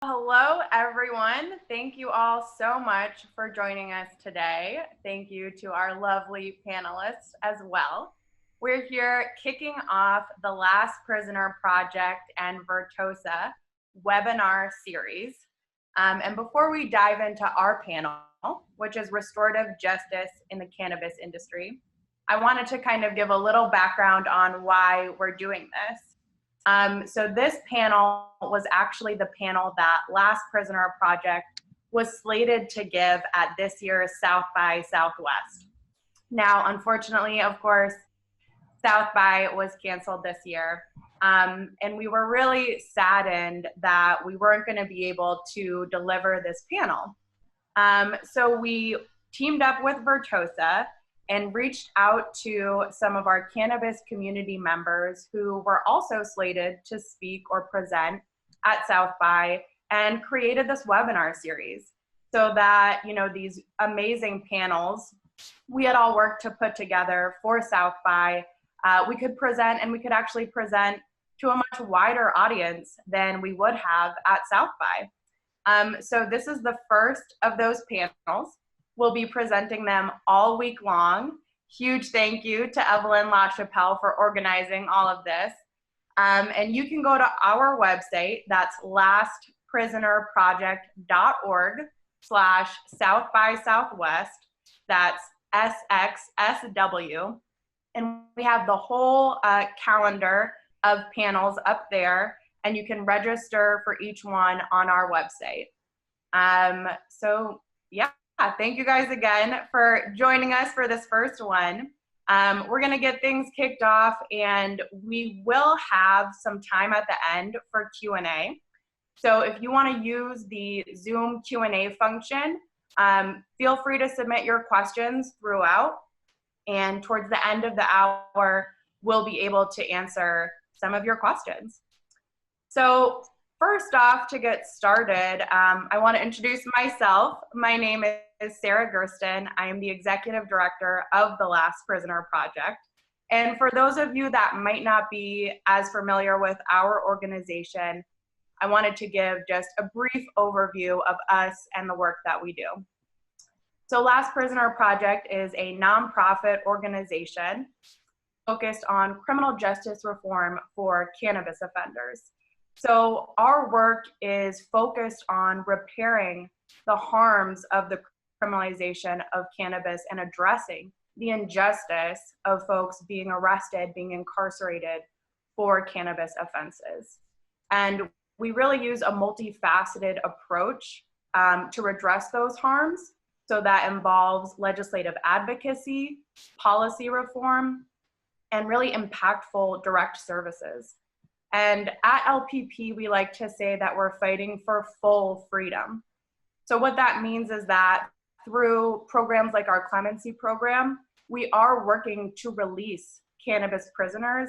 Hello, everyone. Thank you all so much for joining us today. Thank you to our lovely panelists as well. We're here kicking off the Last Prisoner Project and Vertosa webinar series. And before we dive into our panel, which is Restorative Justice in the Cannabis Industry, I wanted to kind of give a little background on why we're doing this. So this panel was actually the panel that Last Prisoner Project was slated to give at this year's South by Southwest. Now, unfortunately, of course, South by was canceled this year. And we were really saddened that we weren't going to be able to deliver this panel. So we teamed up with Vertosa and reached out to some of our cannabis community members who were also slated to speak or present at South by, and created this webinar series so that, these amazing panels we had all worked to put together for South by, we could present, and we could actually present to a much wider audience than we would have at South by. So this is the first of those panels. We'll be presenting them all week long. Huge thank you to Evelyn LaChapelle for organizing all of this. And you can go to our website, that's lastprisonerproject.org/South by Southwest, that's SXSW. And we have the whole calendar of panels up there, and you can register for each one on our website. So yeah. Thank you guys again for joining us for this first one. We're going to get things kicked off, and we will have some time at the end for Q&A. So if you want to use the Zoom Q&A function, feel free to submit your questions throughout. And towards the end of the hour, we'll be able to answer some of your questions. So first off, to get started, I want to introduce myself. My name is Sarah Gersten. I am the Executive Director of the Last Prisoner Project. And for those of you that might not be as familiar with our organization, I wanted to give just a brief overview of us and the work that we do. So Last Prisoner Project is a nonprofit organization focused on criminal justice reform for cannabis offenders. So our work is focused on repairing the harms of the criminalization of cannabis and addressing the injustice of folks being arrested, being incarcerated for cannabis offenses. And we really use a multifaceted approach to redress those harms. So that involves legislative advocacy, policy reform, and really impactful direct services. And at LPP, we like to say that we're fighting for full freedom. So what that means is that through programs like our clemency program, we are working to release cannabis prisoners,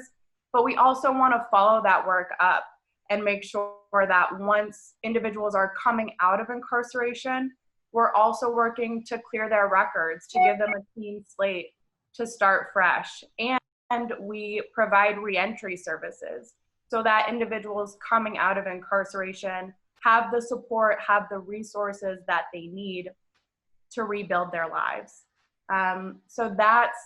but we also want to follow that work up and make sure that once individuals are coming out of incarceration, we're also working to clear their records, to give them a clean slate, to start fresh. And we provide reentry services so that individuals coming out of incarceration have the support, have the resources that they need to rebuild their lives. So that's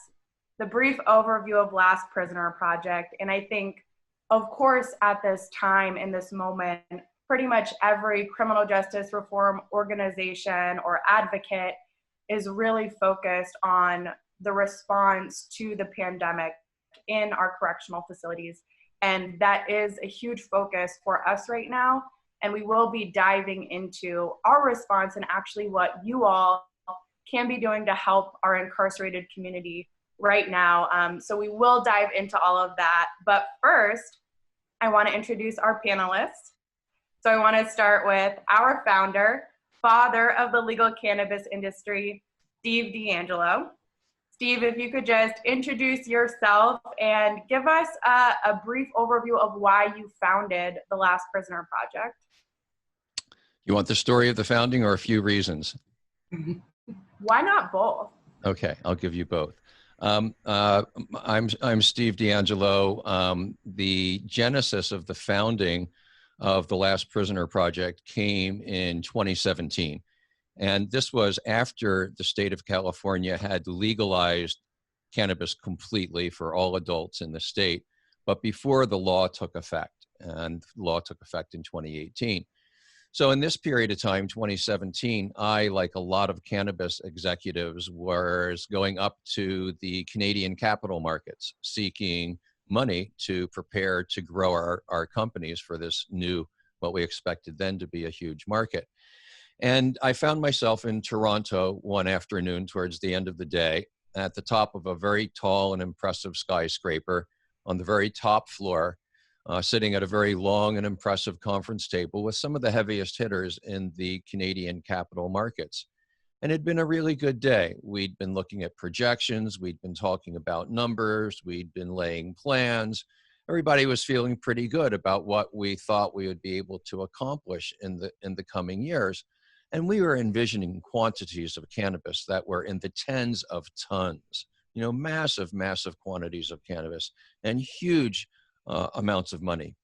the brief overview of Last Prisoner Project. And I think, of course, at this time, in this moment, pretty much every criminal justice reform organization or advocate is really focused on the response to the pandemic in our correctional facilities. And that is a huge focus for us right now. And we will be diving into our response and actually what you all can be doing to help our incarcerated community right now. So we will dive into all of that. But first, I want to introduce our panelists. So I want to start with our founder, father of the legal cannabis industry, Steve Deangelo. Steve, if you could just introduce yourself and give us a brief overview of why you founded the Last Prisoner Project. You want the story of the founding or a few reasons? Why not both? Okay, I'll give you both. I'm Steve Deangelo. The genesis of the founding of the Last Prisoner Project came in 2017. And this was after the state of California had legalized cannabis completely for all adults in the state, but before the law took effect. And the law took effect in 2018. So in this period of time, 2017, I, like a lot of cannabis executives, was going up to the Canadian capital markets, seeking money to prepare to grow our companies for this new, what we expected then to be a huge market. And I found myself in Toronto one afternoon towards the end of the day at the top of a very tall and impressive skyscraper on the very top floor, sitting at a very long and impressive conference table with some of the heaviest hitters in the Canadian capital markets. And it'd been a really good day. We'd been looking at projections, we'd been talking about numbers, we'd been laying plans. Everybody was feeling pretty good about what we thought we would be able to accomplish in the coming years. And we were envisioning quantities of cannabis that were in the tens of tons, massive, massive quantities of cannabis and huge amounts of money.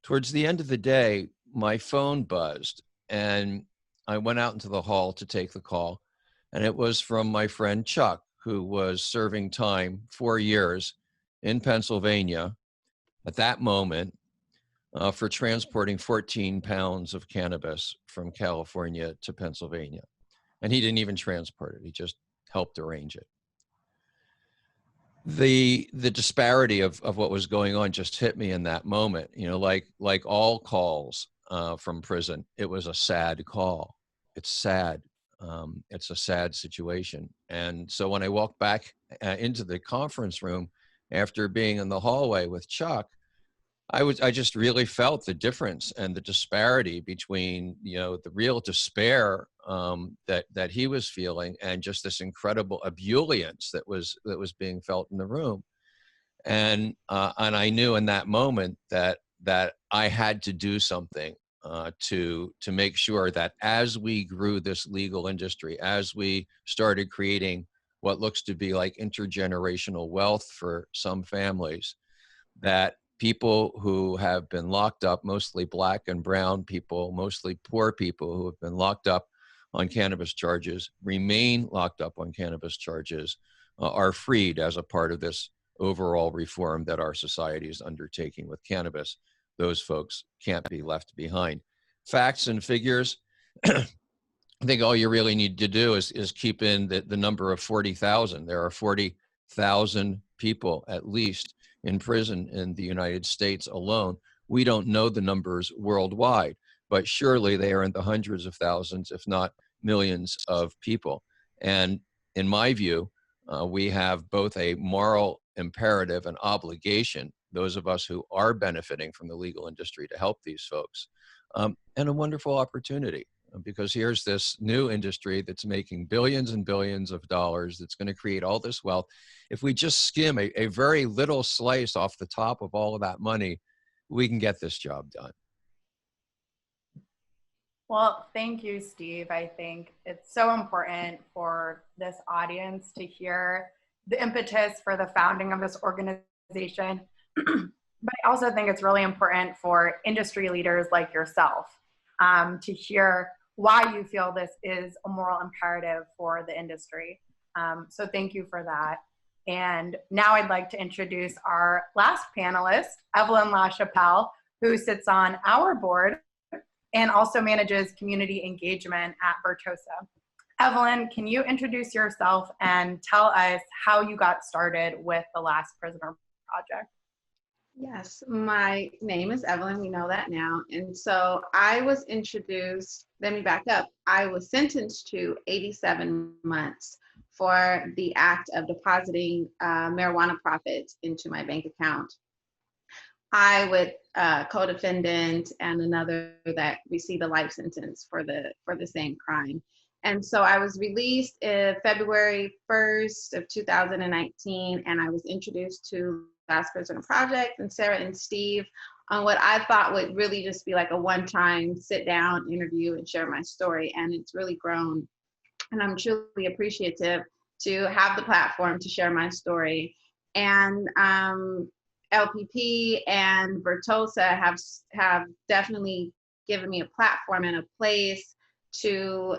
Towards the end of the day, my phone buzzed and I went out into the hall to take the call. And it was from my friend Chuck, who was serving time 4 years in Pennsylvania at that moment for transporting 14 pounds of cannabis from California to Pennsylvania. And he didn't even transport it. He just helped arrange it. The disparity of what was going on just hit me in that moment. Like all calls from prison, it was a sad call. It's sad. It's a sad situation. And so when I walked back into the conference room after being in the hallway with Chuck, I just really felt the difference and the disparity between, the real despair that he was feeling and just this incredible ebullience that was being felt in the room. And I knew in that moment that I had to do something to make sure that as we grew this legal industry, as we started creating what looks to be like intergenerational wealth for some families, that people who have been locked up, mostly Black and brown people, mostly poor people who have been locked up on cannabis charges, remain locked up on cannabis charges, are freed as a part of this overall reform that our society is undertaking with cannabis. Those folks can't be left behind. Facts and figures, I think all you really need to do is keep in the number of 40,000. There are 40,000 people at least in prison in the United States alone. We don't know the numbers worldwide, but surely they are in the hundreds of thousands, if not millions of people. And in my view, we have both a moral imperative and obligation, those of us who are benefiting from the legal industry, to help these folks, and a wonderful opportunity. Because here's this new industry that's making billions and billions of dollars, that's going to create all this wealth. If we just skim a very little slice off the top of all of that money, we can get this job done. Well, thank you, Steve. I think it's so important for this audience to hear the impetus for the founding of this organization. But I also think it's really important for industry leaders like yourself to hear why you feel this is a moral imperative for the industry. So thank you for that. And now I'd like to introduce our last panelist, Evelyn LaChapelle, who sits on our board and also manages community engagement at Vertosa. Evelyn, can you introduce yourself and tell us how you got started with the Last Prisoner Project? Yes, my name is Evelyn, we know that now. And so I was introduced, let me back up. I was sentenced to 87 months for the act of depositing marijuana profits into my bank account. I with co-defendant and another that received a life sentence for the same crime. And so I was released February 1st of 2019, and I was introduced to Last Prisoner Project and Sarah and Steve on what I thought would really just be like a one-time sit-down interview and share my story. And it's really grown. And I'm truly appreciative to have the platform to share my story. And LPP and Vertosa have definitely given me a platform and a place to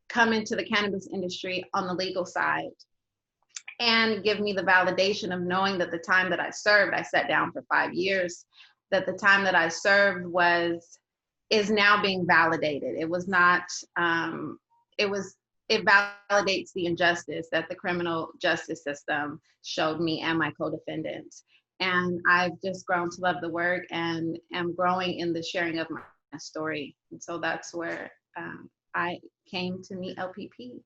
come into the cannabis industry on the legal side, and give me the validation of knowing that the time that I served, I sat down for 5 years, that the time that I served is now being validated. It was not, it validates the injustice that the criminal justice system showed me and my co-defendants. And I've just grown to love the work and am growing in the sharing of my story. And so that's where I came to meet LPP.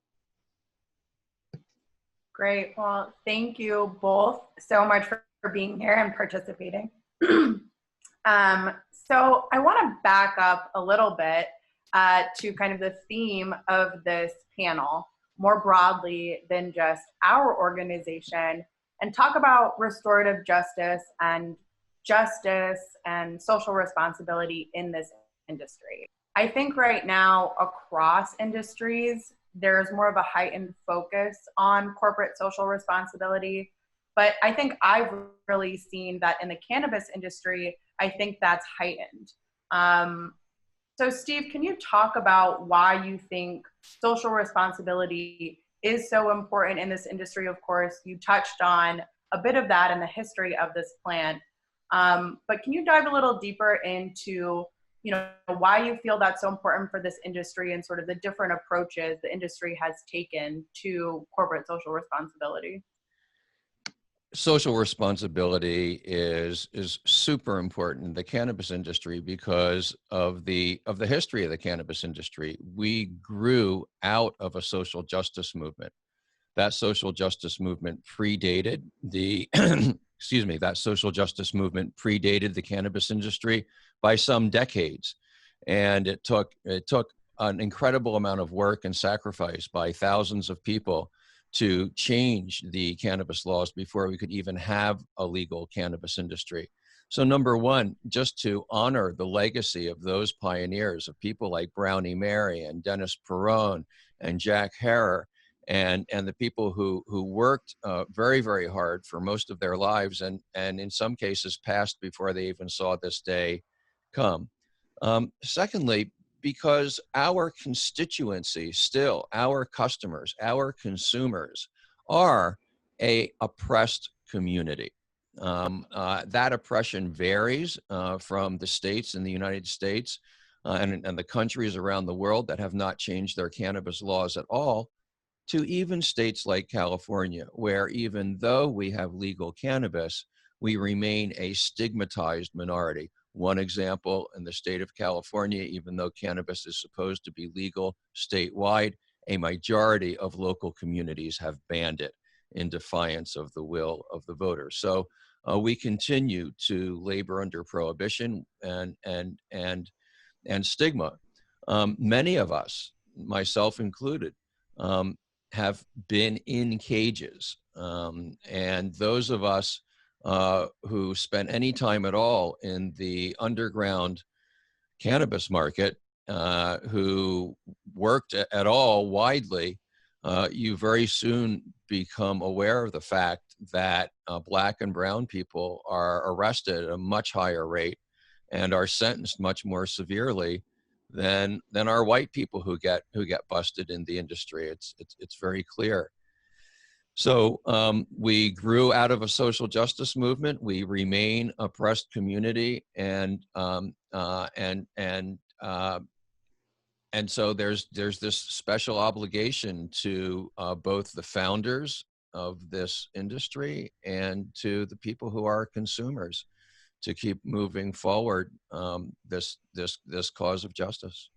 Great. Well, thank you both so much for being here and participating. So I want to back up a little bit to kind of the theme of this panel, more broadly than just our organization, and talk about restorative justice and social responsibility in this industry. I think right now across industries, there's more of a heightened focus on corporate social responsibility. But I think I've really seen that in the cannabis industry, I think that's heightened. So Steve, can you talk about why you think social responsibility is so important in this industry? Of course, you touched on a bit of that in the history of this plant. But can you dive a little deeper into why you feel that's so important for this industry and sort of the different approaches the industry has taken to corporate social responsibility? Social responsibility is super important in the cannabis industry because of the history of the cannabis industry. We grew out of a social justice movement. That social justice movement predated the excuse me, that social justice movement predated the cannabis industry by some decades. And it took an incredible amount of work and sacrifice by thousands of people to change the cannabis laws before we could even have a legal cannabis industry. So number one, just to honor the legacy of those pioneers, of people like Brownie Mary and Dennis Perrone and Jack Herer, and the people who worked very, very hard for most of their lives, and in some cases passed before they even saw this day come. Secondly, because our constituency still, our customers, our consumers are a oppressed community. That oppression varies from the states in the United States and the countries around the world that have not changed their cannabis laws at all, to even states like California, where even though we have legal cannabis, we remain a stigmatized minority. One example, in the state of California, even though cannabis is supposed to be legal statewide, a majority of local communities have banned it in defiance of the will of the voters. So we continue to labor under prohibition and stigma. Many of us, myself included, have been in cages. And those of us who spent any time at all in the underground cannabis market, who worked at all widely, you very soon become aware of the fact that Black and brown people are arrested at a much higher rate and are sentenced much more severely than our white people who get busted in the industry. It's very clear. So we grew out of a social justice movement. We remain a oppressed community, and so there's this special obligation to both the founders of this industry and to the people who are consumers to keep moving forward this cause of justice.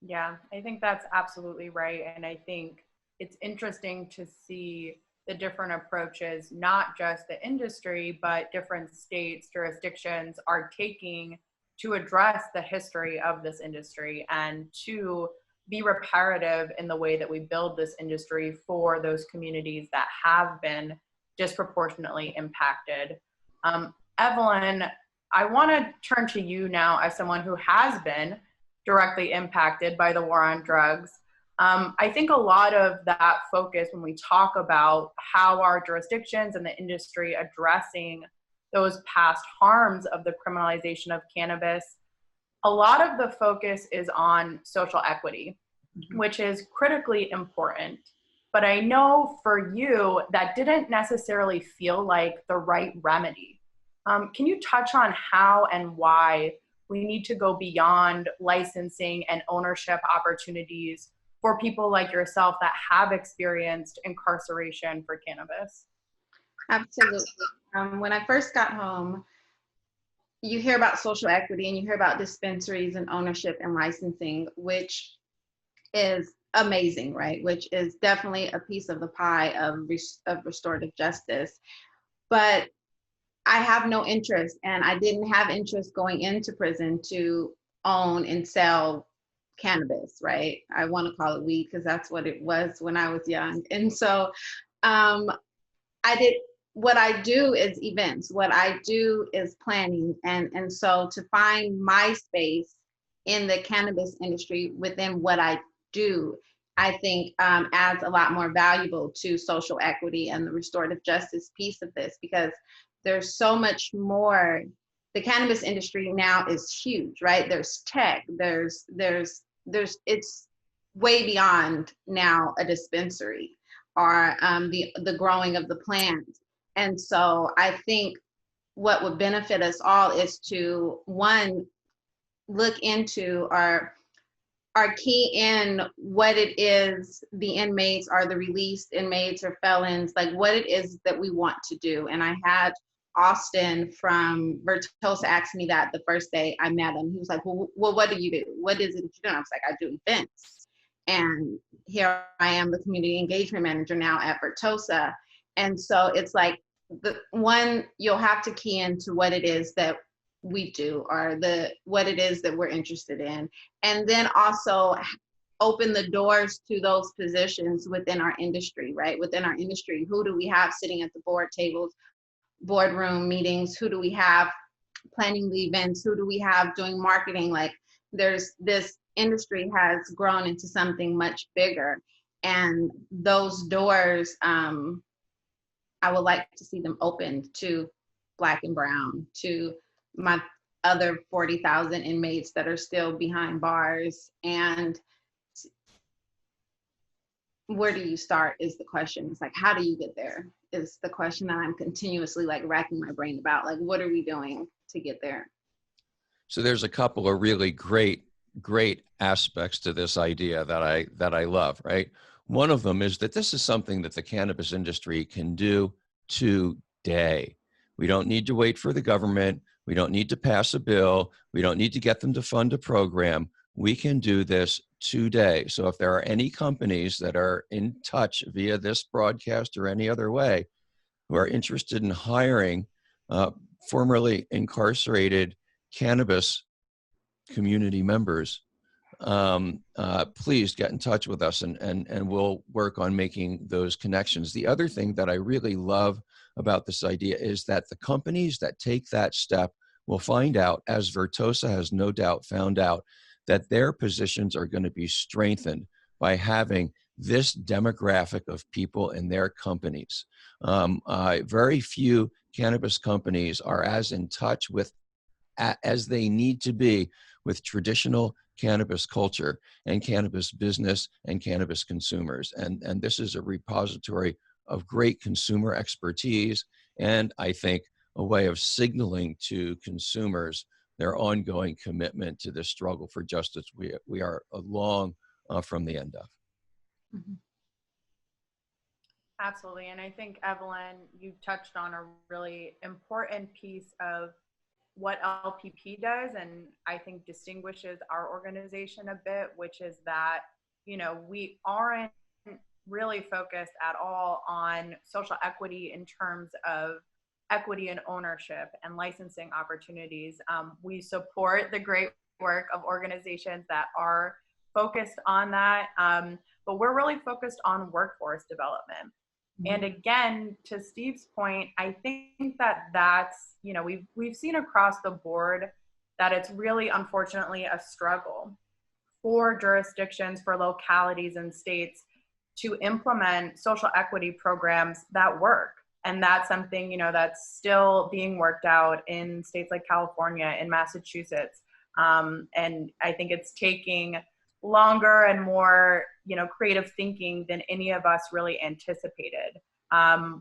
Yeah, I think that's absolutely right. And I think it's interesting to see the different approaches, not just the industry, but different states, jurisdictions are taking to address the history of this industry and to be reparative in the way that we build this industry for those communities that have been disproportionately impacted. Evelyn, I want to turn to you now as someone who has been directly impacted by the war on drugs. I think a lot of that focus when we talk about how our jurisdictions and the industry addressing those past harms of the criminalization of cannabis, a lot of the focus is on social equity, which is critically important. But I know for you, that didn't necessarily feel like the right remedy. Can you touch on how and why we need to go beyond licensing and ownership opportunities for people like yourself that have experienced incarceration for cannabis? Absolutely. When I first got home, you hear about social equity and you hear about dispensaries and ownership and licensing, which is amazing, right? Which is definitely a piece of the pie of restorative justice. But I have no interest, and I didn't have interest going into prison to own and sell cannabis, right? I want to call it weed because that's what it was when I was young. And so what I do is events, what I do is planning. And so to find my space in the cannabis industry within what I do, I think adds a lot more valuable to social equity and the restorative justice piece of this, because there's so much more. The cannabis industry now is huge, right? There's tech, it's way beyond now a dispensary or the growing of the plants. And so I think what would benefit us all is to, one, look into our key in what it is the inmates or the released inmates or felons, like what it is that we want to do. And I had Austin from Vertosa asked me that the first day I met him. He was like, well, what do you do? What is it that you do? And I was like, I do events. And here I am, the community engagement manager now at Vertosa. And so it's like, you'll have to key into what it is that we do or what it is that we're interested in. And then also open the doors to those positions within our industry, right? Within our industry, who do we have sitting at the board tables, boardroom meetings? Who do we have planning the events? Who do we have doing marketing? Like this industry has grown into something much bigger. And those doors, I would like to see them opened to Black and Brown, to my other 40,000 inmates that are still behind bars. And where do you start is the question. It's like, how do you get there is the question that I'm continuously like racking my brain about. Like, what are we doing to get there? So there's a couple of really great aspects to this idea that I love, right? One of them is that this is something that the cannabis industry can do today. We don't need to wait for the government. We don't need to pass a bill. We don't need to get them to fund a program. We can do this today. So if there are any companies that are in touch via this broadcast or any other way who are interested in hiring formerly incarcerated cannabis community members, please get in touch with us and we'll work on making those connections. The other thing that I really love about this idea is that the companies that take that step will find out, as Vertosa has no doubt found out, that their positions are going to be strengthened by having this demographic of people in their companies. Very few cannabis companies are as in touch with as they need to be with traditional cannabis culture and cannabis business and cannabis consumers. And this is a repository of great consumer expertise, and I think a way of signaling to consumers their ongoing commitment to this struggle for justice we are long from the end of. Mm-hmm. Absolutely. And I think, Evelyn, you touched on a really important piece of what LPP does, and I think distinguishes our organization a bit, which is that, you know, we aren't really focused at all on social equity in terms of equity and ownership and licensing opportunities. We support the great work of organizations that are focused on that, but we're really focused on workforce development. And again, to Steve's point, I think that that's, you know, we've seen across the board that it's really, unfortunately, a struggle for jurisdictions, for localities and states to implement social equity programs that work. And that's something, that's still being worked out in states like California, in Massachusetts. And I think it's taking longer and more, creative thinking than any of us really anticipated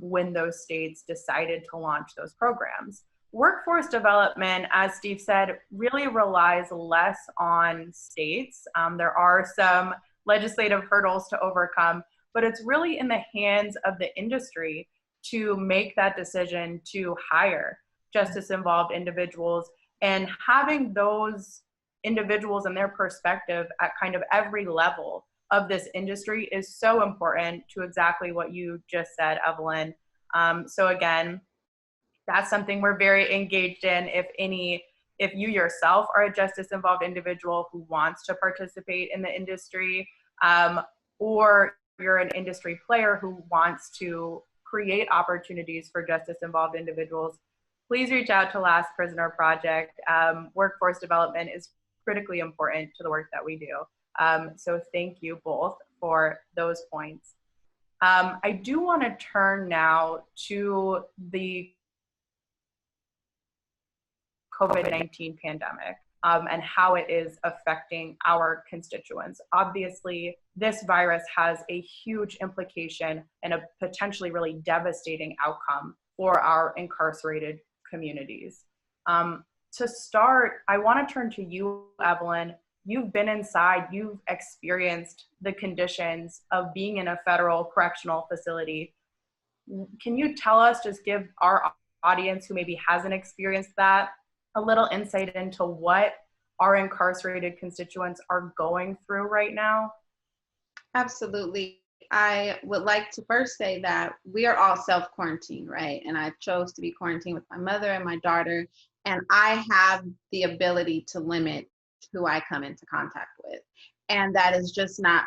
when those states decided to launch those programs. Workforce development, as Steve said, really relies less on states. There are some legislative hurdles to overcome, but it's really in the hands of the industry to make that decision to hire justice-involved individuals, and having those individuals and their perspective at kind of every level of this industry is so important to exactly what you just said, Evelyn. So again, that's something we're very engaged in. If you yourself are a justice-involved individual who wants to participate in the industry, or you're an industry player who wants to create opportunities for justice-involved individuals, please reach out to Last Prisoner Project. Workforce development is critically important to the work that we do. So thank you both for those points. I do want to turn now to the COVID-19 pandemic and how it is affecting our constituents. Obviously, this virus has a huge implication and a potentially really devastating outcome for our incarcerated communities. To start, I want to turn to you, Evelyn. You've been inside, you've experienced the conditions of being in a federal correctional facility. Can you tell us, just give our audience who maybe hasn't experienced that, a little insight into what our incarcerated constituents are going through right now? Absolutely. I would like to first say that we are all self-quarantined, right? And I chose to be quarantined with my mother and my daughter, and I have the ability to limit who I come into contact with. And that is just not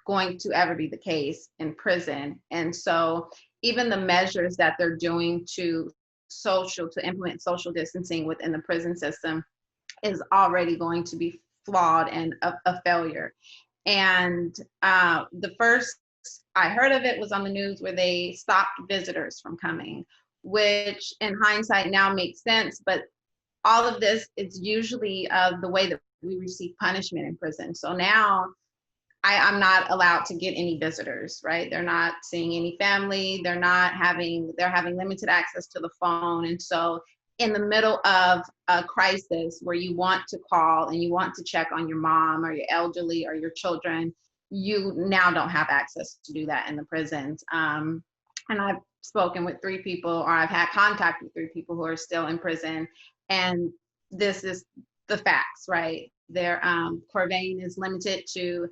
going to ever be the case in prison. And so even the measures that they're doing to implement social distancing within the prison system is already going to be flawed and a failure. And the first I heard of it was on the news where they stopped visitors from coming, which in hindsight now makes sense, but all of this is usually the way that we receive punishment in prison. So now I'm not allowed to get any visitors, right? They're not seeing any family. They're having limited access to the phone. And so in the middle of a crisis where you want to call and you want to check on your mom or your elderly or your children, you now don't have access to do that in the prisons. And I've spoken with 3 people, or I've had contact with 3 people who are still in prison. And this is the facts, right? Their Corvain is limited to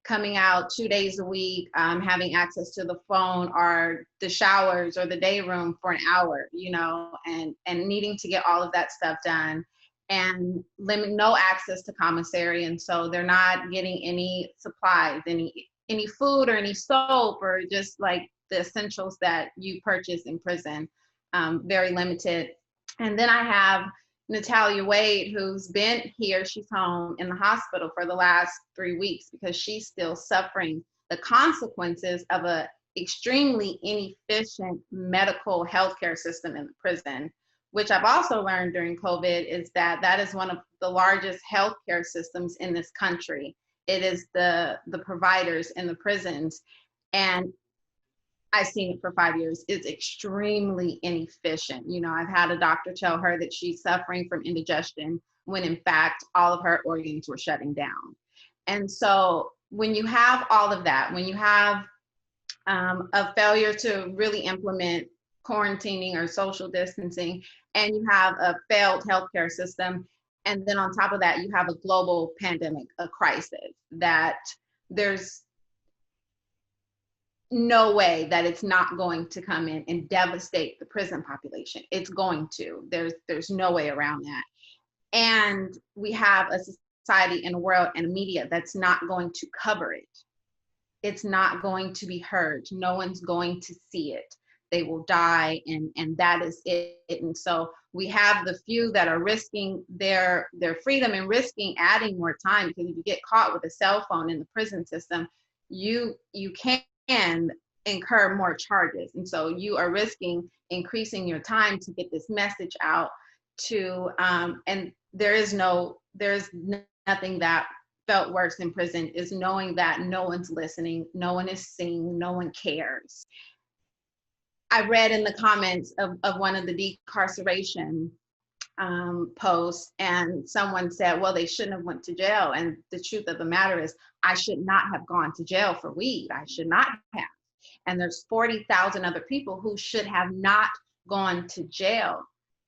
coming out 2 days a week, having access to the phone or the showers or the day room for an hour, and needing to get all of that stuff done, and no access to commissary. And so they're not getting any supplies, any food or any soap, or just like the essentials that you purchase in prison, very limited. And then I have Natalia Wade, who's been here. She's home in the hospital for the last 3 weeks because she's still suffering the consequences of a extremely inefficient medical healthcare system in the prison, which I've also learned during COVID is that is one of the largest healthcare systems in this country. It is the providers in the prisons. And I've seen it for 5 years. It's extremely inefficient. I've had a doctor tell her that she's suffering from indigestion when in fact all of her organs were shutting down. And so when you have all of that, when you have a failure to really implement quarantining or social distancing, and you have a failed healthcare system, and then on top of that, you have a global pandemic, a crisis, that there's no way that it's not going to come in and devastate the prison population. It's going to. There's no way around that. And we have a society and a world and a media that's not going to cover it. It's not going to be heard. No one's going to see it. they will die, and that is it. And so we have the few that are risking their freedom and risking adding more time, because if you get caught with a cell phone in the prison system, you can incur more charges. And so you are risking increasing your time to get this message out to, and there's nothing that felt worse in prison is knowing that no one's listening, no one is seeing, no one cares. I read in the comments of one of the decarceration posts, and someone said, well, they shouldn't have went to jail. And the truth of the matter is, I should not have gone to jail for weed. I should not have. And there's 40,000 other people who should have not gone to jail.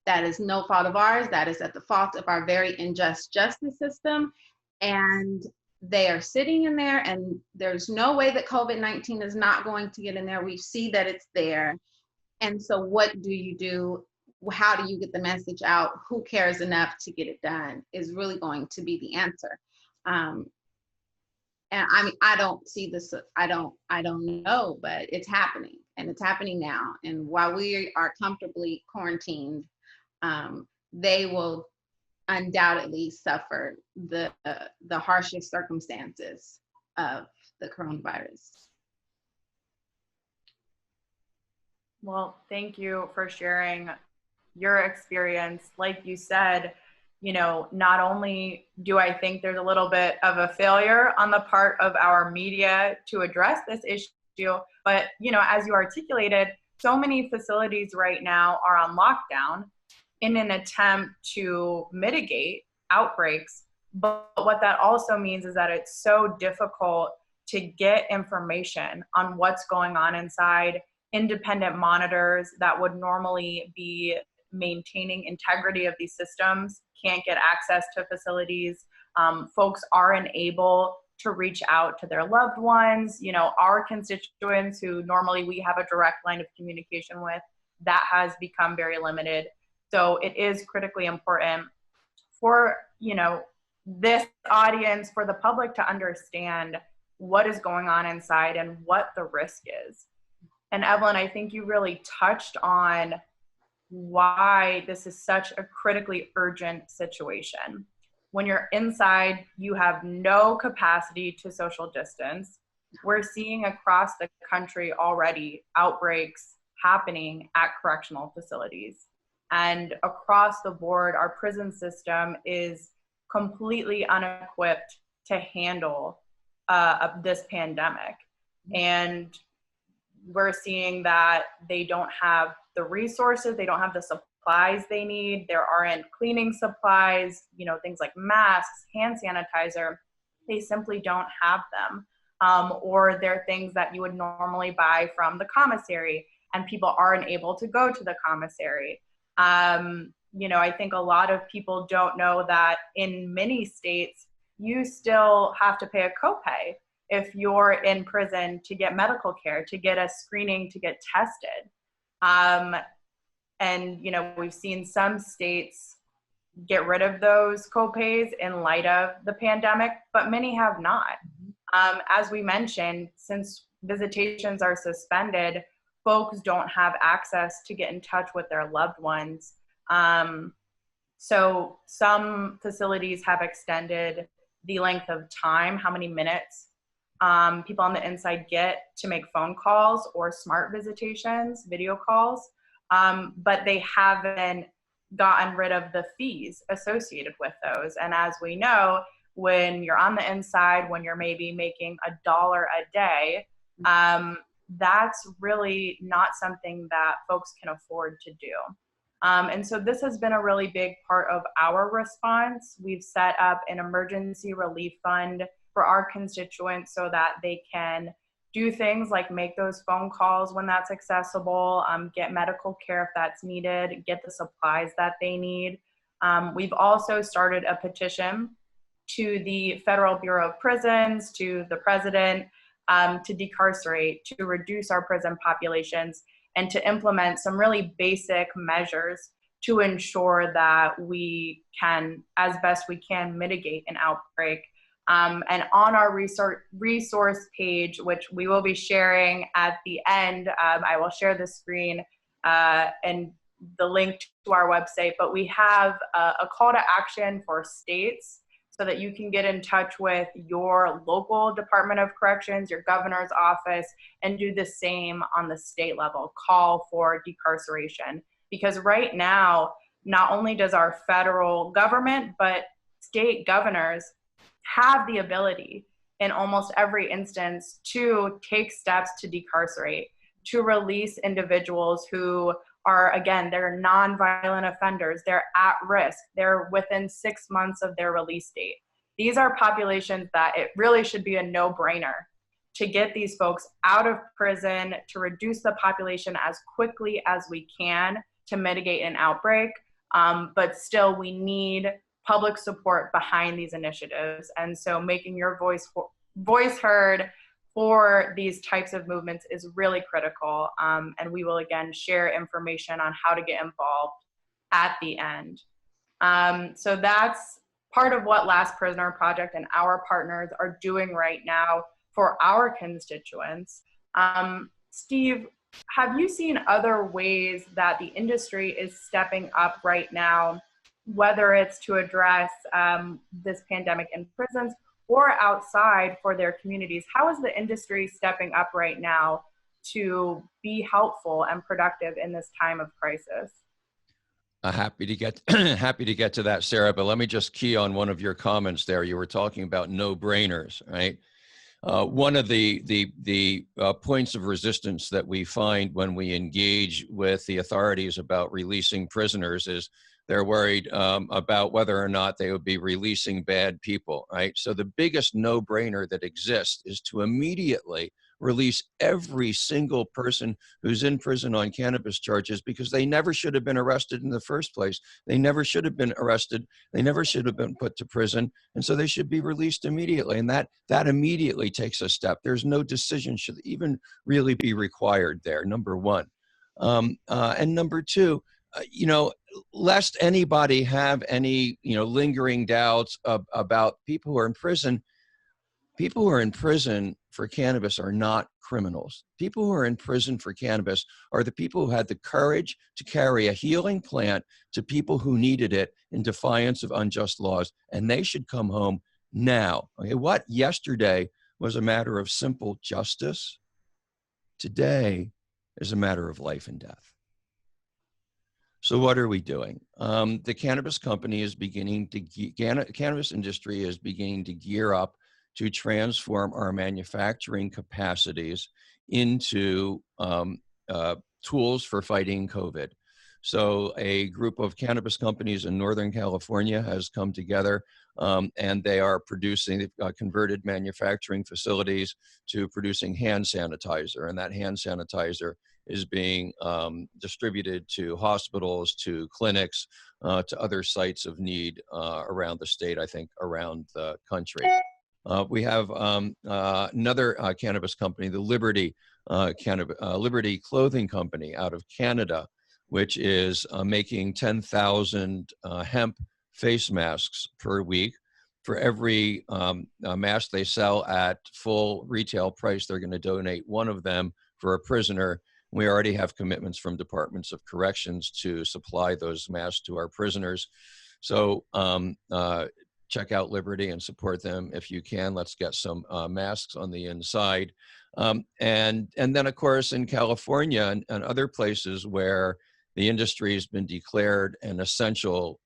That is no fault of ours. That is at the fault of our very unjust justice system. And they are sitting in there, and there's no way that COVID-19 is not going to get in there. We see that it's there. And so what do you do? How do you get the message out? Who cares enough to get it done is really going to be the answer. And I mean, I don't see this, I don't know, but it's happening, and it's happening now. And while we are comfortably quarantined, they will undoubtedly suffer the harshest circumstances of the coronavirus. Well, thank you for sharing your experience. Like you said, you know, not only do I think there's a little bit of a failure on the part of our media to address this issue, but, you know, as you articulated, so many facilities right now are on lockdown in an attempt to mitigate outbreaks. But what that also means is that it's so difficult to get information on what's going on inside. Independent monitors that would normally be maintaining integrity of these systems can't get access to facilities. Folks aren't able to reach out to their loved ones. You know, our constituents who normally we have a direct line of communication with, that has become very limited. So it is critically important for, you know, this audience, for the public to understand what is going on inside and what the risk is. And Evelyn, I think you really touched on why this is such a critically urgent situation. When you're inside, you have no capacity to social distance. We're seeing across the country already outbreaks happening at correctional facilities. And across the board, our prison system is completely unequipped to handle this pandemic. And we're seeing that they don't have the resources, they don't have the supplies they need. There aren't cleaning supplies, you know, things like masks, hand sanitizer. They simply don't have them. Or they're things that you would normally buy from the commissary, and people aren't able to go to the commissary. You know, I think a lot of people don't know that in many states, you still have to pay a copay if you're in prison to get medical care, to get a screening, to get tested. And, you know, we've seen some states get rid of those copays in light of the pandemic, but many have not. As we mentioned, since visitations are suspended, folks don't have access to get in touch with their loved ones. So some facilities have extended the length of time, how many minutes people on the inside get to make phone calls or smart visitations, video calls, but they haven't gotten rid of the fees associated with those. And as we know, when you're on the inside, when you're maybe making $1 a day, that's really not something that folks can afford to do. And so this has been a really big part of our response. We've set up an emergency relief fund for our constituents so that they can do things like make those phone calls when that's accessible, get medical care if that's needed, get the supplies that they need. We've also started a petition to the Federal Bureau of Prisons, to the president, to decarcerate, to reduce our prison populations, and to implement some really basic measures to ensure that we can, as best we can, mitigate an outbreak. And on our resource page, which we will be sharing at the end, I will share the screen and the link to our website, but we have a call to action for states so that you can get in touch with your local Department of Corrections, your governor's office, and do the same on the state level, call for decarceration. Because right now, not only does our federal government, but state governors have the ability in almost every instance to take steps to decarcerate, to release individuals who are, again, they're nonviolent offenders, they're at risk, they're within 6 months of their release date. These are populations that it really should be a no-brainer to get these folks out of prison, to reduce the population as quickly as we can to mitigate an outbreak. But still, we need public support behind these initiatives. And so making your voice heard for these types of movements is really critical. And we will, again, share information on how to get involved at the end. So that's part of what Last Prisoner Project and our partners are doing right now for our constituents. Steve, have you seen other ways that the industry is stepping up right now, whether it's to address this pandemic in prisons or outside for their communities? How is the industry stepping up right now to be helpful and productive in this time of crisis? Happy to get to that, Sarah. But let me just key on one of your comments there. You were talking about no-brainers, right? One of the points of resistance that we find when we engage with the authorities about releasing prisoners is they're worried about whether or not they would be releasing bad people, right? So the biggest no-brainer that exists is to immediately release every single person who's in prison on cannabis charges, because they never should have been arrested in the first place. They never should have been arrested. They never should have been put to prison. And so they should be released immediately. And that immediately takes a step. There's no decision should even really be required there, number one. And number two, lest anybody have any, lingering doubts about people who are in prison. People who are in prison for cannabis are not criminals. People who are in prison for cannabis are the people who had the courage to carry a healing plant to people who needed it in defiance of unjust laws, and they should come home now. Okay, what yesterday was a matter of simple justice, today is a matter of life and death. So what are we doing? The cannabis industry is beginning to gear up to transform our manufacturing capacities into tools for fighting COVID. So a group of cannabis companies in Northern California has come together and they are producing, they've converted manufacturing facilities to producing hand sanitizer, and that hand sanitizer is being distributed to hospitals, to clinics, to other sites of need around the state, I think around the country. We have another cannabis company, the Liberty Clothing Company out of Canada, which is making 10,000 hemp face masks per week. For every mask they sell at full retail price, they're going to donate one of them for a prisoner. We already have commitments from departments of corrections to supply those masks to our prisoners. So check out Liberty and support them if you can. Let's get some masks on the inside. And then, of course, in California and other places where the industry has been declared an essential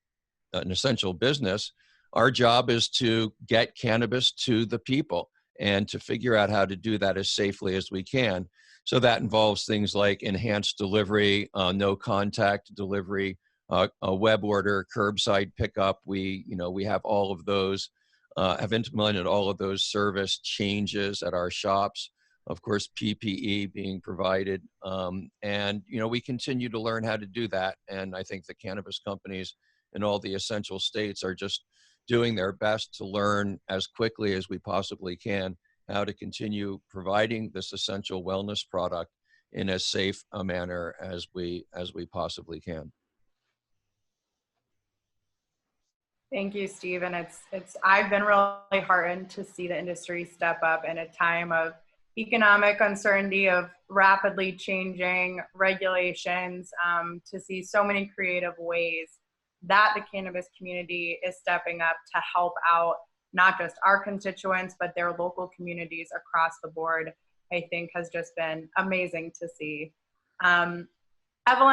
business, our job is to get cannabis to the people and to figure out how to do that as safely as we can. So that involves things like enhanced delivery, no contact delivery, a web order, curbside pickup. We have all of those, have implemented all of those service changes at our shops. Of course, PPE being provided. And, we continue to learn how to do that. And I think the cannabis companies in all the essential states are just doing their best to learn as quickly as we possibly can how to continue providing this essential wellness product in as safe a manner as we possibly can. Thank you, Steve. And I've been really heartened to see the industry step up in a time of economic uncertainty, of rapidly changing regulations, to see so many creative ways that the cannabis community is stepping up to help out not just our constituents, but their local communities across the board, I think has just been amazing to see. Evelyn,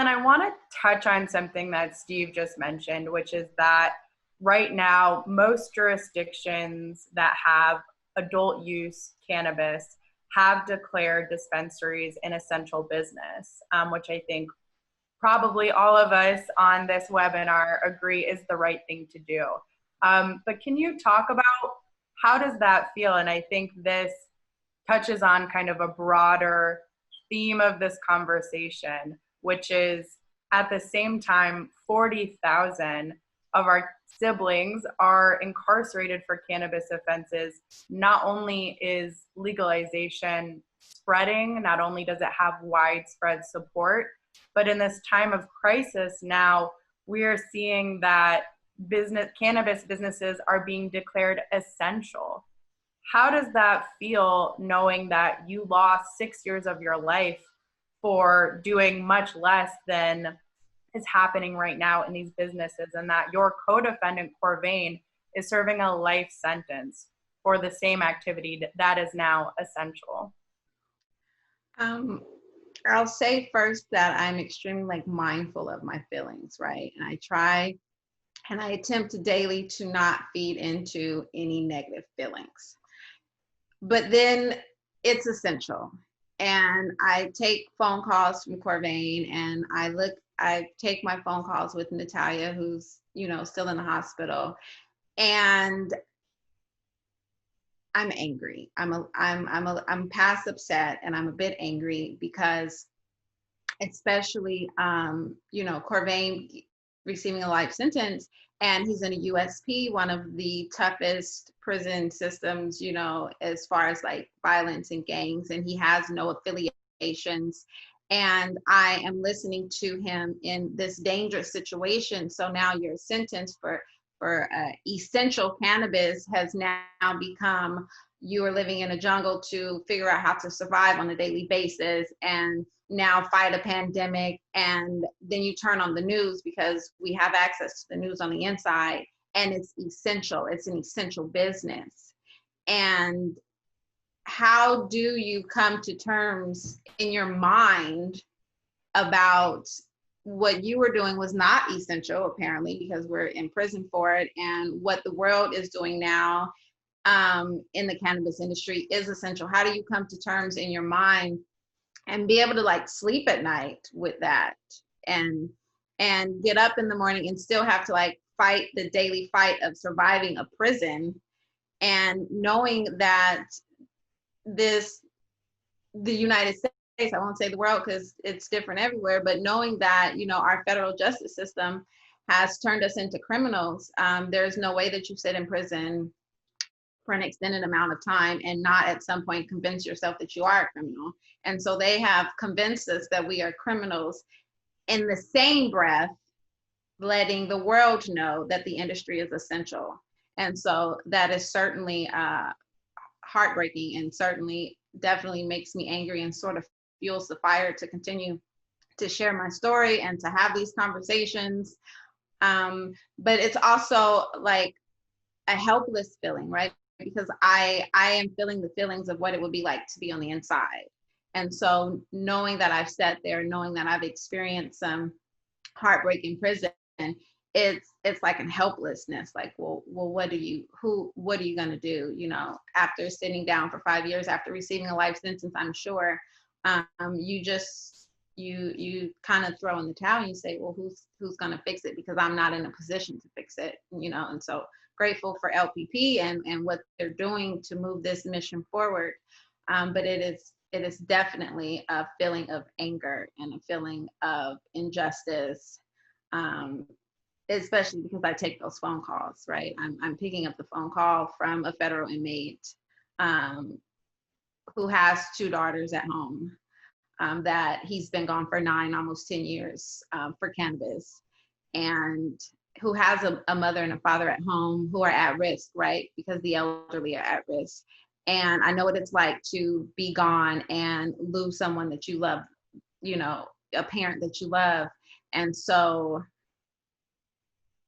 I want to touch on something that Steve just mentioned, which is that right now, most jurisdictions that have adult use cannabis have declared dispensaries an essential business, which I think probably all of us on this webinar agree is the right thing to do. But can you talk about how does that feel? And I think this touches on kind of a broader theme of this conversation, which is at the same time, 40,000 of our siblings are incarcerated for cannabis offenses. Not only is legalization spreading, not only does it have widespread support, but in this time of crisis now, we are seeing that cannabis businesses are being declared essential. How does that feel, knowing that you lost 6 years of your life for doing much less than is happening right now in these businesses, and that your co-defendant Corvain is serving a life sentence for the same activity that is now essential? I'll say first that I'm extremely mindful of my feelings, right? And I try and I attempt daily to not feed into any negative feelings. But then it's essential. And I take phone calls from Corvain, and I take my phone calls with Natalia, who's, still in the hospital. And I'm angry. I'm past upset, and I'm a bit angry because, especially, Corvain receiving a life sentence, and he's in a USP, one of the toughest prison systems, as far as like violence and gangs, and he has no affiliations. And I am listening to him in this dangerous situation. So now your sentence for essential cannabis has now become, you are living in a jungle to figure out how to survive on a daily basis, and now fight a pandemic. And then you turn on the news, because we have access to the news on the inside, and it's essential. It's an essential business. And how do you come to terms in your mind about what you were doing was not essential, apparently, because we're in prison for it, and what the world is doing now in the cannabis industry is essential? How do you come to terms in your mind and be able to sleep at night with that, and get up in the morning and still have to fight the daily fight of surviving a prison, and knowing that the United States, I won't say the world because it's different everywhere, but knowing that, our federal justice system has turned us into criminals. There's no way that you sit in prison for an extended amount of time and not at some point convince yourself that you are a criminal. And so they have convinced us that we are criminals, in the same breath letting the world know that the industry is essential. And so that is certainly heartbreaking, and definitely makes me angry, and sort of fuels the fire to continue to share my story and to have these conversations. But it's also like a helpless feeling, right? Because I am feeling the feelings of what it would be like to be on the inside. And so knowing that I've sat there, knowing that I've experienced some heartbreak in prison, it's like a helplessness. Like, well, what are you going to do? After sitting down for 5 years, after receiving a life sentence, I'm sure you kind of throw in the towel, and you say, well, who's going to fix it? Because I'm not in a position to fix it, And so grateful for LPP and what they're doing to move this mission forward. But it is definitely a feeling of anger and a feeling of injustice, especially because I take those phone calls, right? I'm picking up the phone call from a federal inmate who has 2 daughters at home, that he's been gone for 9, almost 10 years for cannabis. And who has a mother and a father at home who are at risk, right? Because the elderly are at risk. And I know what it's like to be gone and lose someone that you love, you know, a parent that you love. And so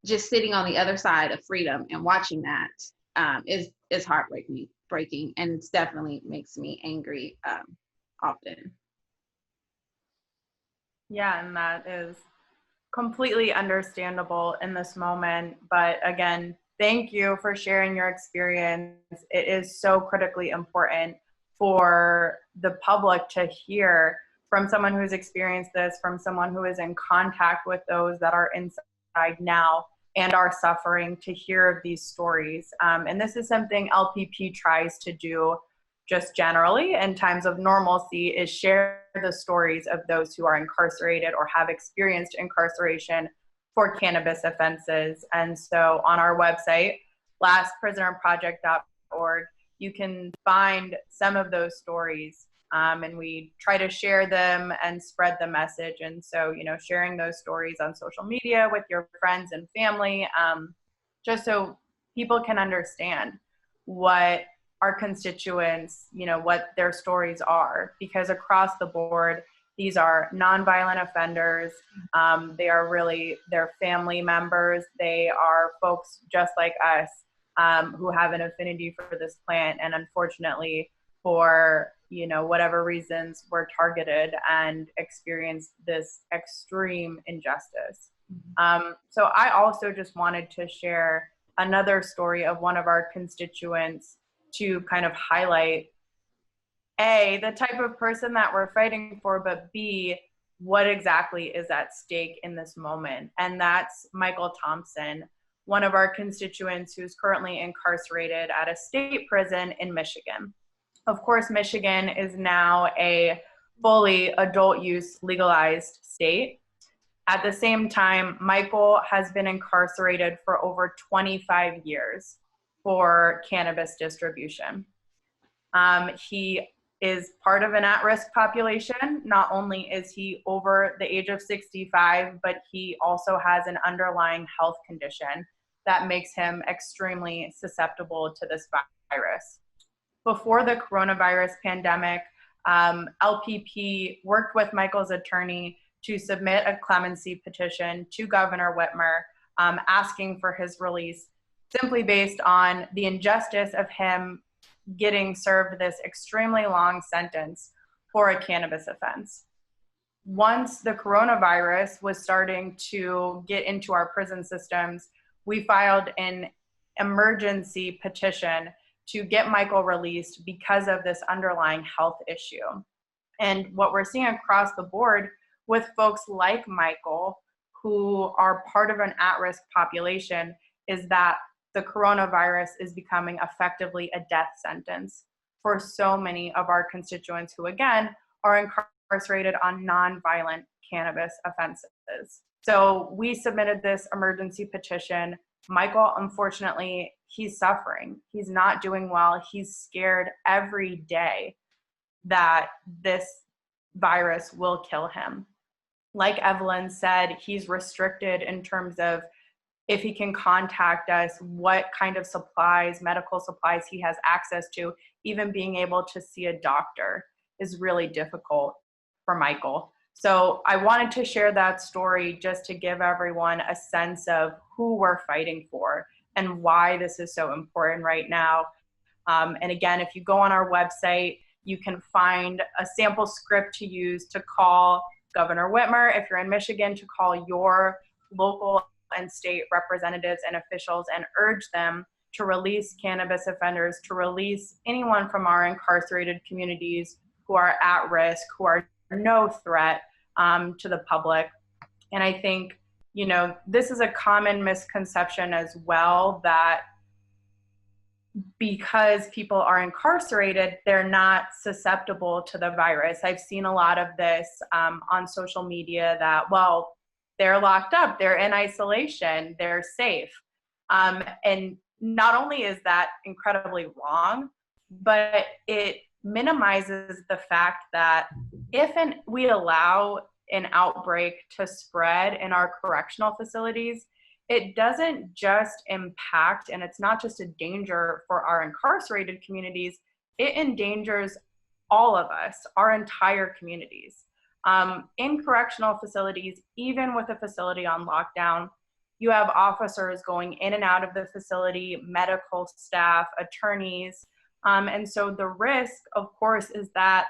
just sitting on the other side of freedom and watching that is heartbreaking, and it's definitely makes me angry often. Yeah, and that is completely understandable in this moment. But again, thank you for sharing your experience. It is so critically important for the public to hear from someone who's experienced this, from someone who is in contact with those that are inside now and are suffering, to hear of these stories. And this is something LPP tries to do just generally in times of normalcy, is share the stories of those who are incarcerated or have experienced incarceration for cannabis offenses. And so on our website, lastprisonerproject.org, you can find some of those stories, and we try to share them and spread the message. And so, you know, sharing those stories on social media with your friends and family, just so people can understand what our constituents, you know, what their stories are, because across the board, these are nonviolent offenders. They are really their family members. They are folks just like us, who have an affinity for this plant, and unfortunately, for, you know, whatever reasons, were targeted and experienced this extreme injustice. So I also just wanted to share another story of one of our constituents to kind of highlight, A, the type of person that we're fighting for, but B, what exactly is at stake in this moment. And that's Michael Thompson, one of our constituents who's currently incarcerated at a state prison in Michigan. Of course, Michigan is now a fully adult use legalized state. At the same time, Michael has been incarcerated for over 25 years for cannabis distribution. He is part of an at-risk population. Not only is he over the age of 65, but he also has an underlying health condition that makes him extremely susceptible to this virus. Before the coronavirus pandemic, LPP worked with Michael's attorney to submit a clemency petition to Governor Whitmer, asking for his release, simply based on the injustice of him getting served this extremely long sentence for a cannabis offense. Once the coronavirus was starting to get into our prison systems, we filed an emergency petition to get Michael released because of this underlying health issue. And what we're seeing across the board with folks like Michael, who are part of an at-risk population, is that the coronavirus is becoming effectively a death sentence for so many of our constituents who, again, are incarcerated on nonviolent cannabis offenses. So we submitted this emergency petition. Michael, unfortunately, he's suffering. He's not doing well. He's scared every day that this virus will kill him. Like Evelyn said, he's restricted in terms of if he can contact us, what kind of supplies, medical supplies he has access to. Even being able to see a doctor is really difficult for Michael. So I wanted to share that story just to give everyone a sense of who we're fighting for and why this is so important right now. And again, if you go on our website, you can find a sample script to use to call Governor Whitmer. If you're in Michigan, to call your local and state representatives and officials and urge them to release cannabis offenders, to release anyone from our incarcerated communities who are at risk, who are no threat to the public. And I think, you know, this is a common misconception as well, that because people are incarcerated, they're not susceptible to the virus. I've seen a lot of this on social media that, well, they're locked up, they're in isolation, they're safe. And not only is that incredibly wrong, but it minimizes the fact that if we allow an outbreak to spread in our correctional facilities, it doesn't just impact, and it's not just a danger for our incarcerated communities, it endangers all of us, our entire communities. In correctional facilities, even with a facility on lockdown, you have officers going in and out of the facility, medical staff, attorneys. And so the risk, of course, is that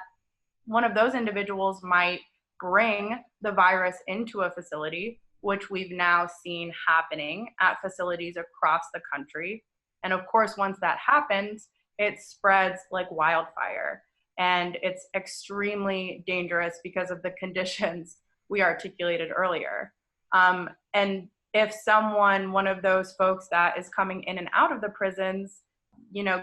one of those individuals might bring the virus into a facility, which we've now seen happening at facilities across the country. And of course, once that happens, it spreads like wildfire. And it's extremely dangerous because of the conditions we articulated earlier. And if someone, one of those folks that is coming in and out of the prisons,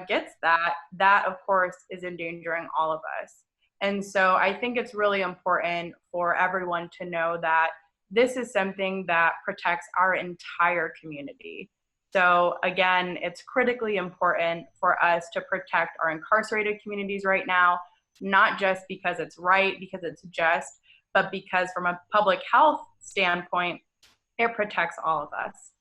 gets that of course is endangering all of us. And so I think it's really important for everyone to know that this is something that protects our entire community. So again, it's critically important for us to protect our incarcerated communities right now, not just because it's right, because it's just, but because from a public health standpoint, it protects all of us.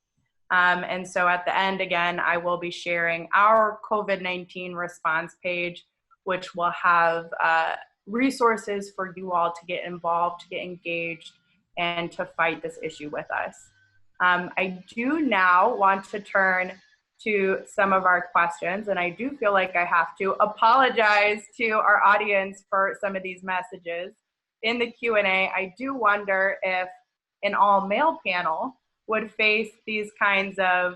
And so at the end, again, I will be sharing our COVID-19 response page, which will have resources for you all to get involved, to get engaged, and to fight this issue with us. I do now want to turn to some of our questions, and I do feel like I have to apologize to our audience for some of these messages. In the Q&A, I do wonder if an all-male panel would face these kinds of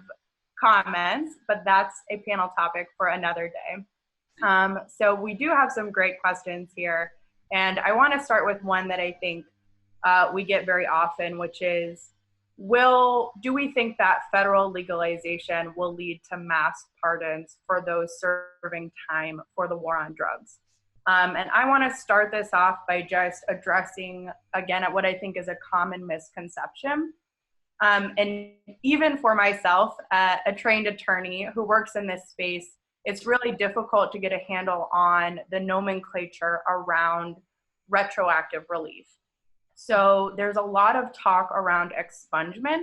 comments, but that's a panel topic for another day. So we do have some great questions here, and I want to start with one that I think we get very often, which is, do we think that federal legalization will lead to mass pardons for those serving time for the war on drugs? And I want to start this off by just addressing, again, at what I think is a common misconception. And even for myself, a trained attorney who works in this space, it's really difficult to get a handle on the nomenclature around retroactive relief. So there's a lot of talk around expungement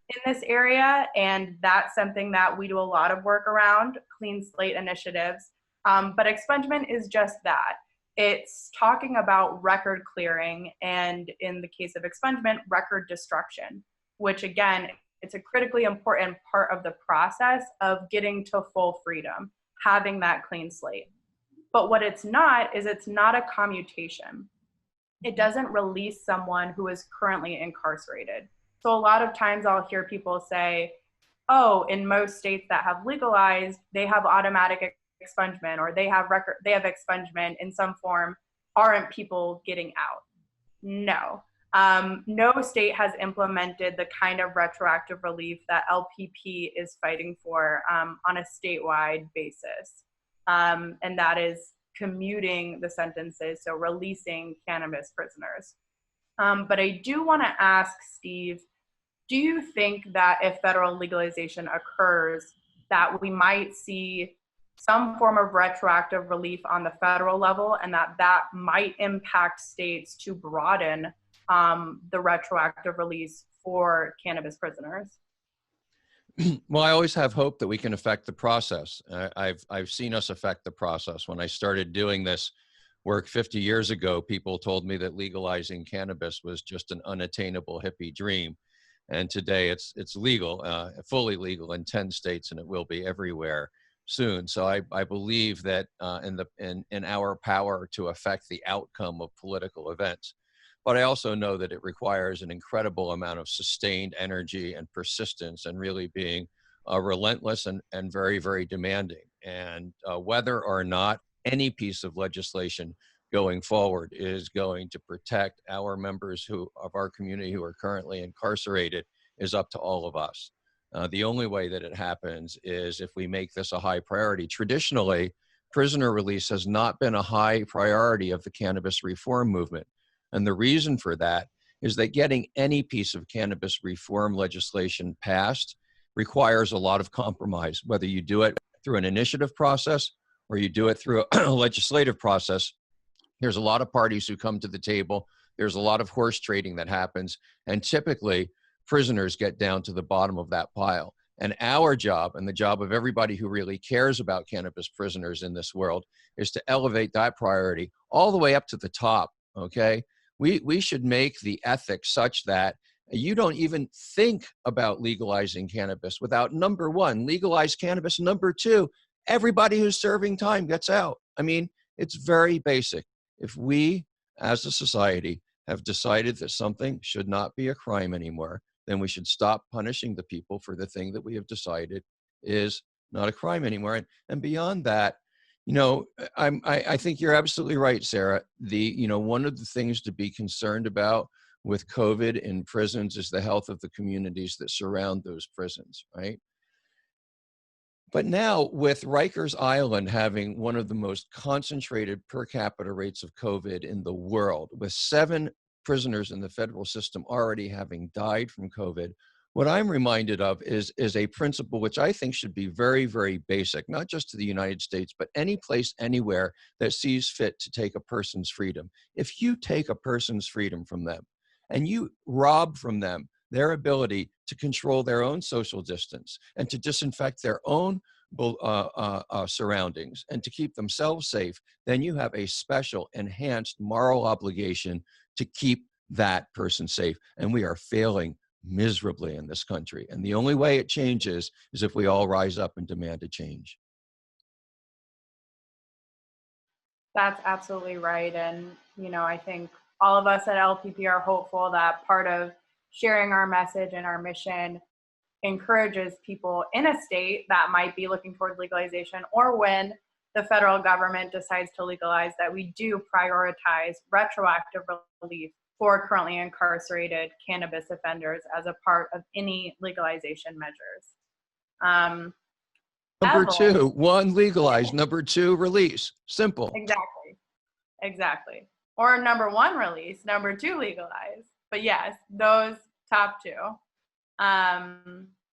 in this area, and that's something that we do a lot of work around, clean slate initiatives. But expungement is just that. It's talking about record clearing, and in the case of expungement, record destruction, which again, it's a critically important part of the process of getting to full freedom, having that clean slate. But what it's not is it's not a commutation. It doesn't release someone who is currently incarcerated. So a lot of times I'll hear people say, oh, in most states that have legalized, they have automatic expungement, or they have expungement in some form. Aren't people getting out? No. No state has implemented the kind of retroactive relief that LPP is fighting for on a statewide basis. And that is commuting the sentences, so releasing cannabis prisoners. But I do want to ask Steve, do you think that if federal legalization occurs, that we might see some form of retroactive relief on the federal level, and that might impact states to broaden the retroactive release for cannabis prisoners? Well, I always have hope that we can affect the process. I've seen us affect the process. When I started doing this work 50 years ago, people told me that legalizing cannabis was just an unattainable hippie dream. And today it's legal, fully legal in 10 states, and it will be everywhere soon. So I believe that in our power to affect the outcome of political events. But I also know that it requires an incredible amount of sustained energy and persistence, and really being relentless and very, very demanding. And whether or not any piece of legislation going forward is going to protect our members of our community who are currently incarcerated is up to all of us. The only way that it happens is if we make this a high priority. Traditionally, prisoner release has not been a high priority of the cannabis reform movement. And the reason for that is that getting any piece of cannabis reform legislation passed requires a lot of compromise, whether you do it through an initiative process or you do it through a legislative process. There's a lot of parties who come to the table. There's a lot of horse trading that happens. And typically, prisoners get down to the bottom of that pile. And our job, and the job of everybody who really cares about cannabis prisoners in this world, is to elevate that priority all the way up to the top, okay? We should make the ethics such that you don't even think about legalizing cannabis without, number one, legalize cannabis. Number two, everybody who's serving time gets out. I mean, it's very basic. If we, as a society, have decided that something should not be a crime anymore, then we should stop punishing the people for the thing that we have decided is not a crime anymore. And beyond that, you know, I think you're absolutely right, Sarah. One of the things to be concerned about with COVID in prisons is the health of the communities that surround those prisons, right? But now with Rikers Island having one of the most concentrated per capita rates of COVID in the world, with 7 prisoners in the federal system already having died from COVID, what I'm reminded of is a principle which I think should be very, very basic, not just to the United States, but any place, anywhere that sees fit to take a person's freedom. If you take a person's freedom from them and you rob from them their ability to control their own social distance and to disinfect their own surroundings and to keep themselves safe, then you have a special enhanced moral obligation to keep that person safe. And we are failing miserably in this country. And the only way it changes is if we all rise up and demand a change. That's absolutely right. And, I think all of us at LPP are hopeful that part of sharing our message and our mission encourages people in a state that might be looking towards legalization, or when the federal government decides to legalize, that we do prioritize retroactive relief for currently incarcerated cannabis offenders as a part of any legalization measures. Number 2, 1, legalize. Number 2, release. Simple. Exactly. Or number 1, release. Number 2, legalize. But yes, those top 2.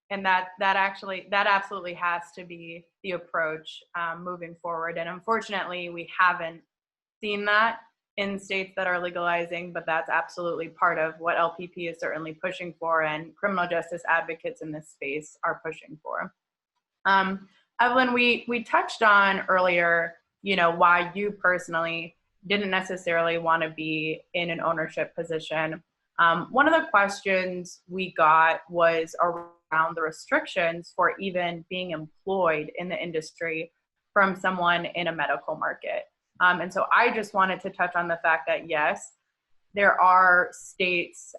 And that absolutely has to be the approach moving forward. And unfortunately, we haven't seen that in states that are legalizing, but that's absolutely part of what LPP is certainly pushing for, and criminal justice advocates in this space are pushing for. Evelyn, we touched on earlier, why you personally didn't necessarily want to be in an ownership position. One of the questions we got was around the restrictions for even being employed in the industry from someone in a medical market. And so I just wanted to touch on the fact that, yes, there are states,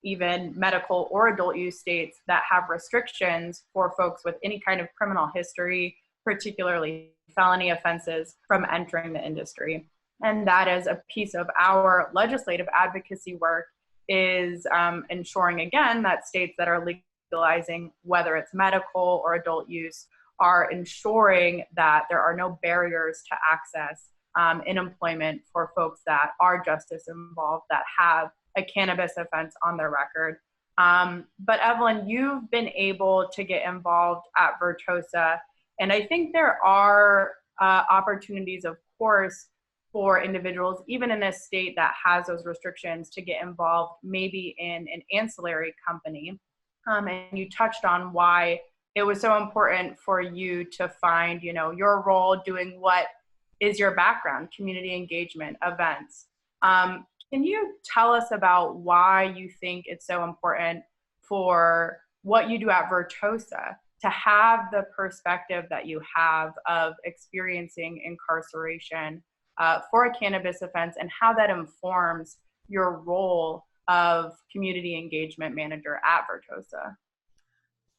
even medical or adult use states, that have restrictions for folks with any kind of criminal history, particularly felony offenses, from entering the industry. And that is a piece of our legislative advocacy work, is ensuring, again, that states that are legalizing, whether it's medical or adult use, are ensuring that there are no barriers to access in employment for folks that are justice involved, that have a cannabis offense on their record. But Evelyn, you've been able to get involved at Vertosa, and I think there are opportunities, of course, for individuals, even in a state that has those restrictions, to get involved maybe in an ancillary company. And you touched on why it was so important for you to find, your role doing what is your background, community engagement, events. Can you tell us about why you think it's so important for what you do at Vertosa to have the perspective that you have of experiencing incarceration for a cannabis offense, and how that informs your role of community engagement manager at Vertosa?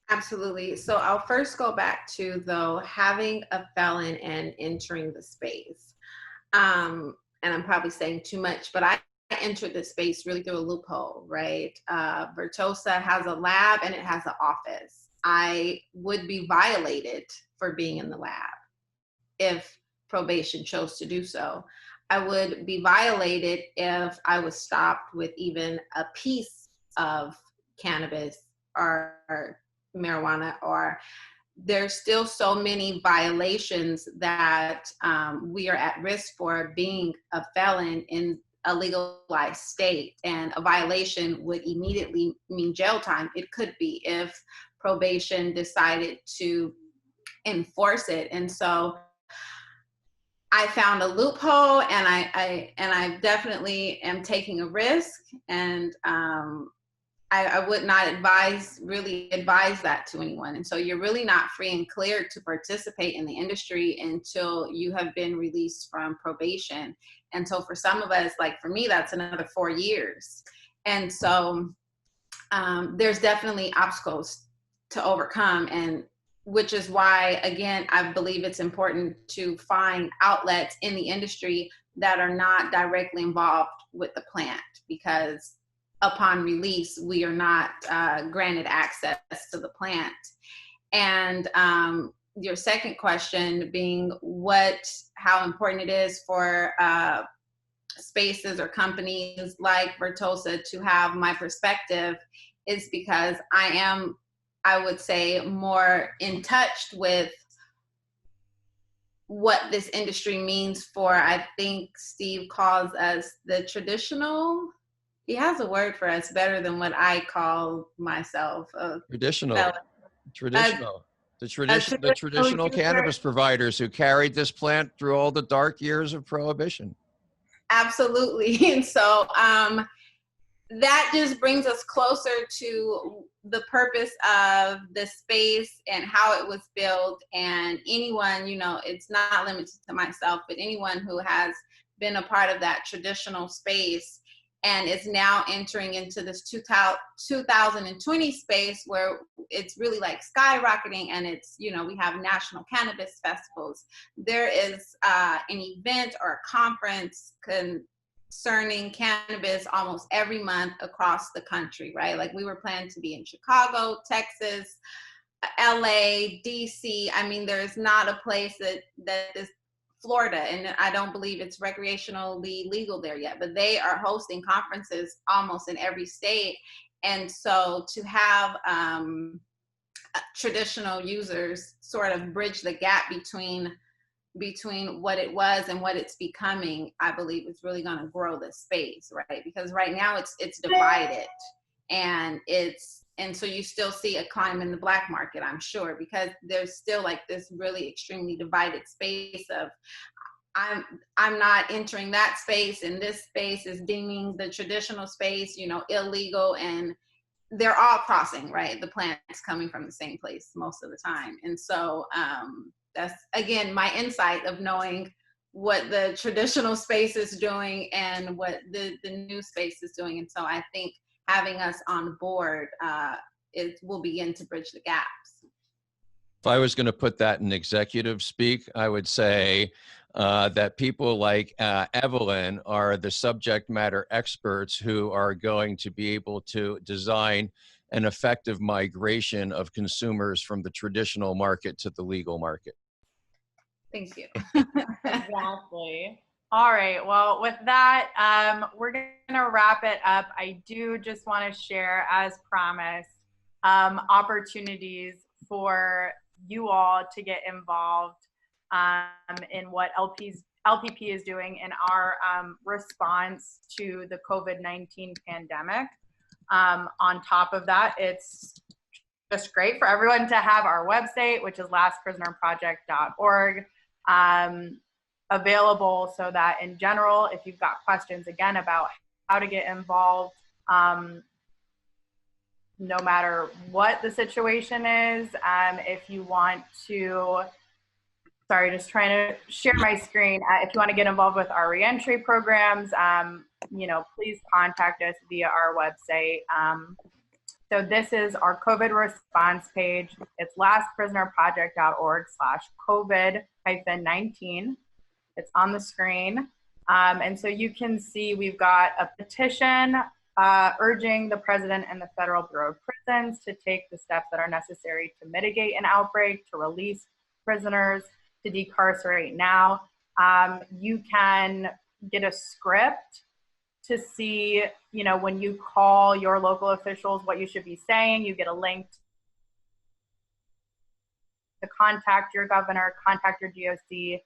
Absolutely. So I'll first go back to, though, having a felon and entering the space. And I'm probably saying too much, but I entered the space really through a loophole, right? Vertosa has a lab and it has an office. I would be violated for being in the lab if probation chose to do so. I would be violated if I was stopped with even a piece of cannabis or marijuana, or there's still so many violations that we are at risk for being a felon in a legalized state, and a violation would immediately mean jail time. It could be if probation decided to enforce it. And so I found a loophole, and I definitely am taking a risk, and I would not really advise that to anyone. And so you're really not free and clear to participate in the industry until you have been released from probation. And so for some of us, like for me, that's another 4 years. And so there's definitely obstacles to overcome, and which is why, again, I believe it's important to find outlets in the industry that are not directly involved with the plant, because upon release, we are not granted access to the plant. And your second question being how important it is for spaces or companies like Vertosa to have my perspective, is because I am, I would say, more in touch with what this industry means for, I think Steve calls us the traditional. He has a word for us better than what I call myself. Traditional. The traditional traditional cannabis providers who carried this plant through all the dark years of prohibition. Absolutely. And so that just brings us closer to the purpose of the space and how it was built. And anyone, it's not limited to myself, but anyone who has been a part of that traditional space and is now entering into this 2020 space where it's really like skyrocketing, and it's, we have national cannabis festivals. There is an event or a conference concerning cannabis almost every month across the country, right? Like we were planning to be in Chicago, Texas, LA, DC. I mean, there's not a place that is Florida, and I don't believe it's recreationally legal there yet, but they are hosting conferences almost in every state. And so to have traditional users sort of bridge the gap between what it was and what it's becoming, I believe is really going to grow the space, right? Because right now it's divided, and so you still see a climb in the black market, I'm sure, because there's still like this really extremely divided space of I'm not entering that space, and this space is deeming the traditional space, illegal, and they're all crossing, right? The plant's coming from the same place most of the time. And so that's, again, my insight of knowing what the traditional space is doing and what the new space is doing. And so I think having us on board will begin to bridge the gaps. If I was going to put that in executive speak, I would say that people like Evelyn are the subject matter experts who are going to be able to design an effective migration of consumers from the traditional market to the legal market. Thank you. Exactly. All right. Well, with that, we're going to wrap it up. I do just want to share, as promised, opportunities for you all to get involved in what LPP is doing in our response to the COVID-19 pandemic. On top of that, it's just great for everyone to have our website, which is lastprisonerproject.org, available, so that in general, if you've got questions again about how to get involved, no matter what the situation is, if you want to, just trying to share my screen. If you want to get involved with our reentry programs, please contact us via our website. So this is our COVID response page. It's lastprisonerproject.org/COVID-19. It's on the screen. And so you can see we've got a petition urging the President and the Federal Bureau of Prisons to take the steps that are necessary to mitigate an outbreak, to release prisoners, to decarcerate now. You can get a script to see, when you call your local officials, what you should be saying. You get a link to contact your governor, contact your GOC.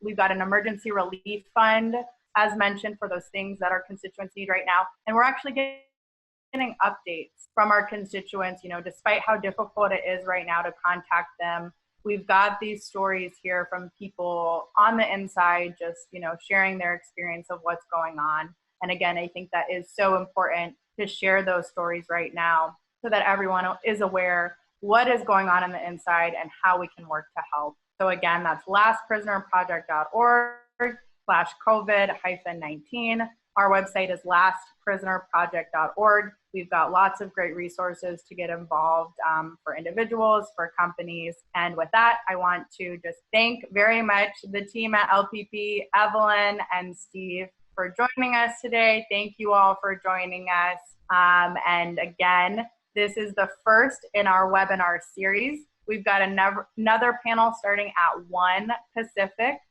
We've got an emergency relief fund as mentioned, for those things that our constituents need right now. And we're actually getting updates from our constituents, you know, despite how difficult it is right now to contact them. We've got these stories here from people on the inside, just, you know, sharing their experience of what's going on. And again, I think that is so important to share those stories right now so that everyone is aware what is going on the inside and how we can work to help. So again, that's lastprisonerproject.org/COVID-19. Our website is lastprisonerproject.org. We've got lots of great resources to get involved for individuals, for companies. And with that, I want to just thank very much the team at LPP, Evelyn and Steve, for joining us today. Thank you all for joining us. And again, this is the first in our webinar series. We've got another panel starting at 1 Pacific.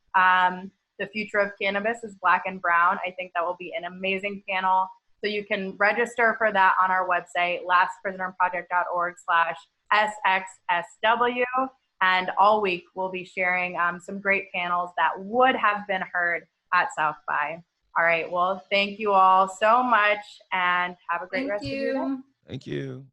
The future of cannabis is Black and Brown. I think that will be an amazing panel. So you can register for that on our website, lastprisonerproject.org/SXSW. And all week we'll be sharing some great panels that would have been heard at South by. All right, well, thank you all so much and have a great rest of your day. Thank you.